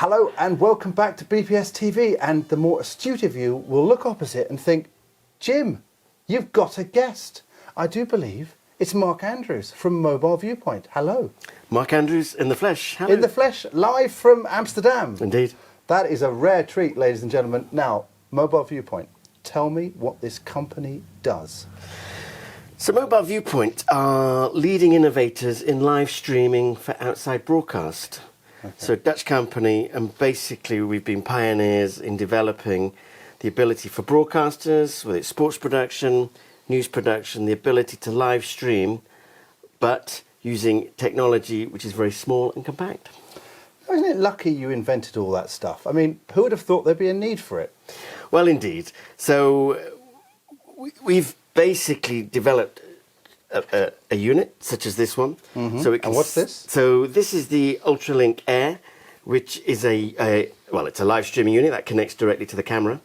Hello and welcome back to BPS TV, and the more astute of you will look opposite and think, Jim, you've got a guest. I do believe it's Mark Andrews from Mobile ViewPoint. Hello. Mark Andrews in the flesh. Hello. In the flesh, live from Amsterdam. Indeed. That is a rare treat, ladies and gentlemen. Now, Mobile ViewPoint, tell me what this company does. So Mobile ViewPoint are leading innovators in live streaming for outside broadcast. Okay. So a Dutch company, and basically we've been pioneers in developing the ability for broadcasters, whether it's sports production, news production, the ability to live stream, but using technology which is very small and compact. Isn't it lucky you invented all that stuff? I mean, who would have thought there'd be a need for it? Well, indeed. So we've basically developed a unit such as this one. Mm-hmm. So it can, and what's this? So this is the Ultralink Air, which is it's a live streaming unit that connects directly to the camera.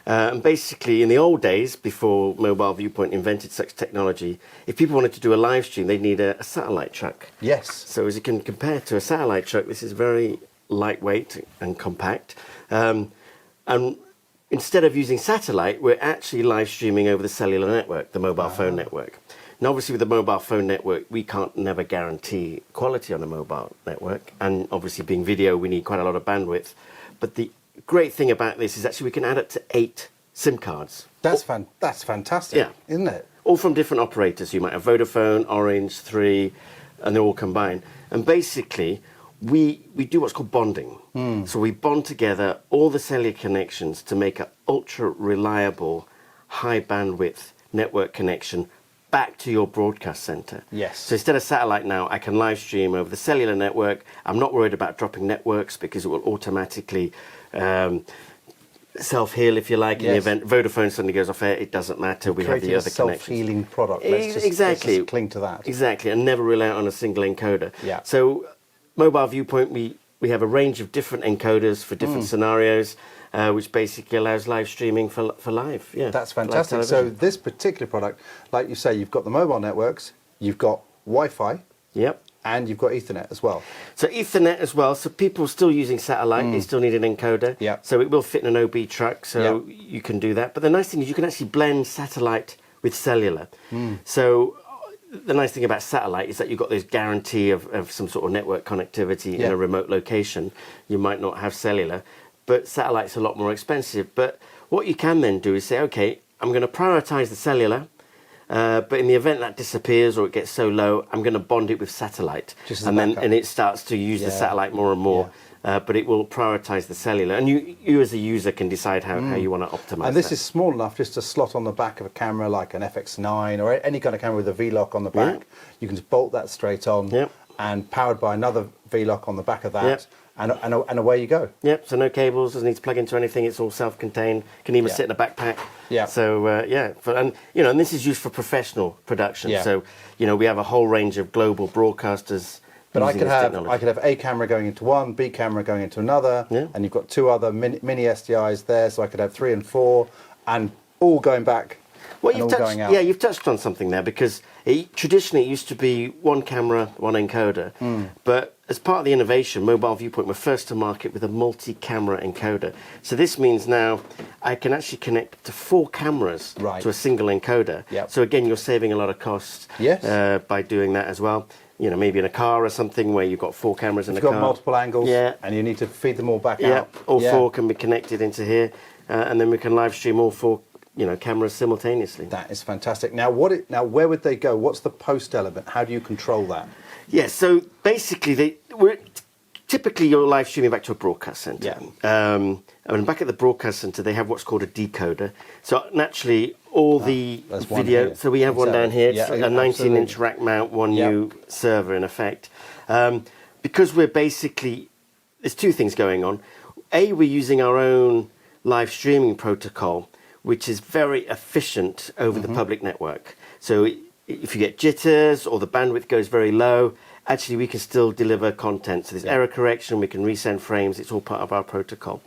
And basically, in the old days, before Mobile ViewPoint invented such technology, if people wanted to do a live stream, they'd need a satellite truck. Yes. So as you can compare to a satellite truck, this is very lightweight and compact. And instead of using satellite, we're actually live streaming over the cellular network, the mobile phone network. And obviously with the mobile phone network, we can't never guarantee quality on a mobile network. And obviously being video, we need quite a lot of bandwidth. But the great thing about this is actually we can add up to 8 SIM cards. That's fantastic, yeah, isn't it? All from different operators. You might have Vodafone, Orange, 3, and they're all combined. And basically, we do what's called bonding. So we bond together all the cellular connections to make an ultra-reliable, high-bandwidth network connection back to your broadcast center. Yes. So instead of satellite now, I can live stream over the cellular network. I'm not worried about dropping networks because it will automatically self-heal, if you like, in the event Vodafone suddenly goes off air. It doesn't matter. We have the other connections. Self-healing product. Let's just cling to that. Exactly, and never rely on a single encoder. Yeah. So Mobile ViewPoint, we have a range of different encoders for different scenarios, which basically allows live streaming for live. Yeah, that's fantastic. So this particular product, like you say, you've got the mobile networks, you've got Wi-Fi, yep, and you've got Ethernet as well. So Ethernet as well. So people still using satellite, they still need an encoder. Yeah. So it will fit in an OB truck, so you can do that. But the nice thing is you can actually blend satellite with cellular. So the nice thing about satellite is that you've got this guarantee of some sort of network connectivity in a remote location. You might not have cellular, but satellite's a lot more expensive. But what you can then do is say, okay, I'm going to prioritize the cellular, but in the event that disappears or it gets so low, I'm going to bond it with satellite. And it starts to use the satellite more and more. But it will prioritize the cellular, and you as a user can decide how you want to optimize. And this is small enough just to slot on the back of a camera like an FX9 or any kind of camera with a V-lock on the back. You can just bolt that straight on, and powered by another V-lock on the back of that, and away you go. Yep. So no cables, doesn't need to plug into anything. It's all self-contained. Can even sit in a backpack. Yeah. So and this is used for professional production. Yeah. So we have a whole range of global broadcasters. But I could have a camera going into one, B camera going into another, and you've got 2 other mini SDIs there, so I could have 3 and 4, and all going back. Well, you've touched on something there, because traditionally it used to be 1 camera, 1 encoder, but as part of the innovation, Mobile ViewPoint were first to market with a multi-camera encoder. So this means now I can actually connect to 4 cameras to a single encoder. Yep. So again, you're saving a lot of costs by doing that as well. Maybe in a car or something where you've got 4 cameras in a car. You've got multiple angles, and you need to feed them all back out. All 4 can be connected into here, and then we can live stream all 4 cameras simultaneously. That is fantastic. Now, where would they go? What's the post element? How do you control that? Yeah, so basically, typically you're live streaming back to a broadcast center. Yeah. And back at the broadcast center, they have what's called a decoder. So naturally, all the video. So we have one down here, a 19-inch rack mount, one new server in effect. Because we're basically, there's 2 things going on. We're using our own live streaming protocol, which is very efficient over the public network. So if you get jitters or the bandwidth goes very low, actually we can still deliver content. So there's error correction, we can resend frames, it's all part of our protocol.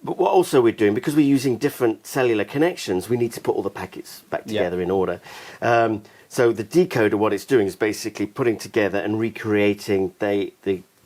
But what also we're doing, because we're using different cellular connections, we need to put all the packets back together in order. So the decoder, what it's doing is basically putting together and recreating the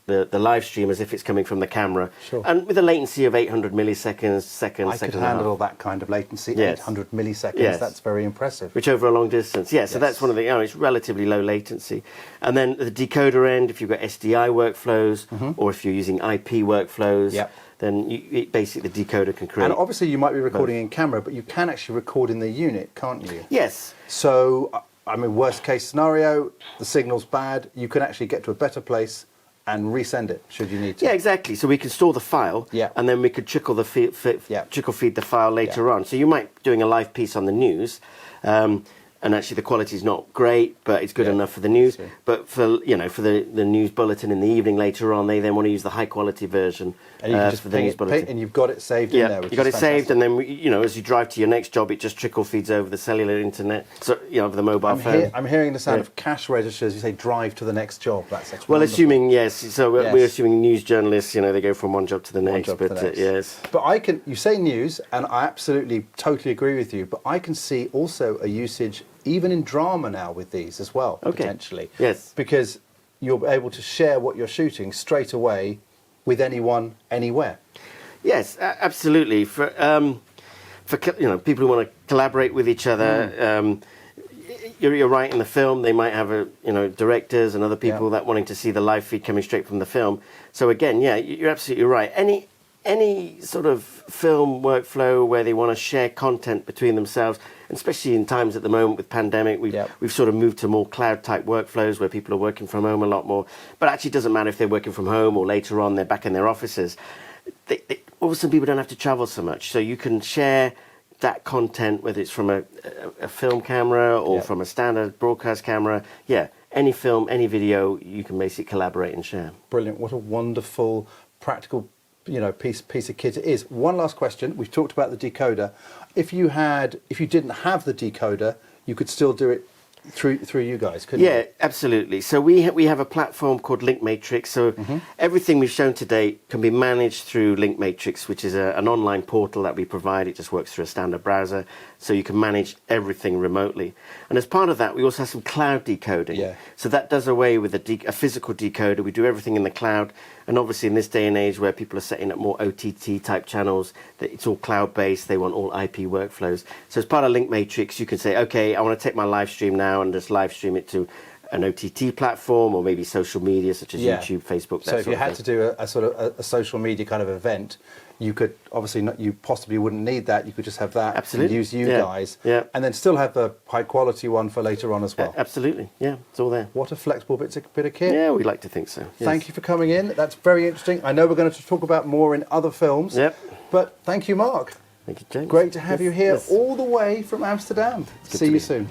the live stream as if it's coming from the camera. Sure. And with a latency of 800 milliseconds, I could handle that kind of latency, 800 milliseconds. Yes. That's very impressive. Which over a long distance, yeah. So that's one of the, it's relatively low latency. And then the decoder end, if you've got SDI workflows, or if you're using IP workflows, then basically the decoder can create. And obviously you might be recording in camera, but you can actually record in the unit, can't you? Yes. So, I mean, worst case scenario, the signal's bad, you can actually get to a better place and resend it, should you need to. Yeah, exactly. So we can store the file, and then we could trickle feed the file later on. So you might be doing a live piece on the news, and actually the quality is not great, but it's good enough for the news. But for for the news bulletin in the evening later on, they then want to use the high quality version and you can just for the news bulletin. And you've got it saved in there. You got it saved, and then as you drive to your next job, it just trickle feeds over the cellular internet, so over the mobile phone. I'm hearing the sound of cash registers. You say drive to the next job. That's well, wonderful. Assuming yes. So we're assuming news journalists, they go from one job to the next. Yes. But you say news, and I absolutely totally agree with you. But I can see also a usage even in drama now with these as well, potentially. Yes. Because you're able to share what you're shooting straight away with anyone, anywhere. Yes, absolutely. For people who want to collaborate with each other, you're right. In the film, they might have directors and other people that wanting to see the live feed coming straight from the film. So again, you're absolutely right. Any sort of film workflow where they want to share content between themselves, and especially in times at the moment with pandemic, we've sort of moved to more cloud type workflows where people are working from home a lot more. But actually, it doesn't matter if they're working from home or later on they're back in their offices. All of a sudden, people don't have to travel so much, so you can share that content, whether it's from a film camera or from a standard broadcast camera. Any film, any video, you can basically collaborate and share. Brilliant! What a wonderful, practical piece of kit it is. One last question. We've talked about the decoder. If you didn't have the decoder, you could still do it through you guys, couldn't you? Yeah, absolutely. So we have a platform called Link Matrix. So everything we've shown today can be managed through Link Matrix, which is an online portal that we provide. It just works through a standard browser, so you can manage everything remotely. And as part of that, we also have some cloud decoding. Yeah. So that does away with a physical decoder. We do everything in the cloud. And obviously in this day and age where people are setting up more OTT type channels, that it's all cloud-based, they want all IP workflows. So as part of Link Matrix, you can say, okay, I want to take my live stream now and just live stream it to an OTT platform or maybe social media such as YouTube, Facebook. So if you had to do a sort of a social media kind of event, you could obviously not. You possibly wouldn't need that. You could just have that. Absolutely. And use you guys. Yeah. And then still have the high quality one for later on as well. Absolutely. Yeah. It's all there. What a flexible bit of kit. Yeah, we'd like to think so. Yes. Thank you for coming in. That's very interesting. I know we're going to talk about more in other films. Yep. But thank you, Mark. Thank you, James. Great to have you here all the way from Amsterdam. See you soon.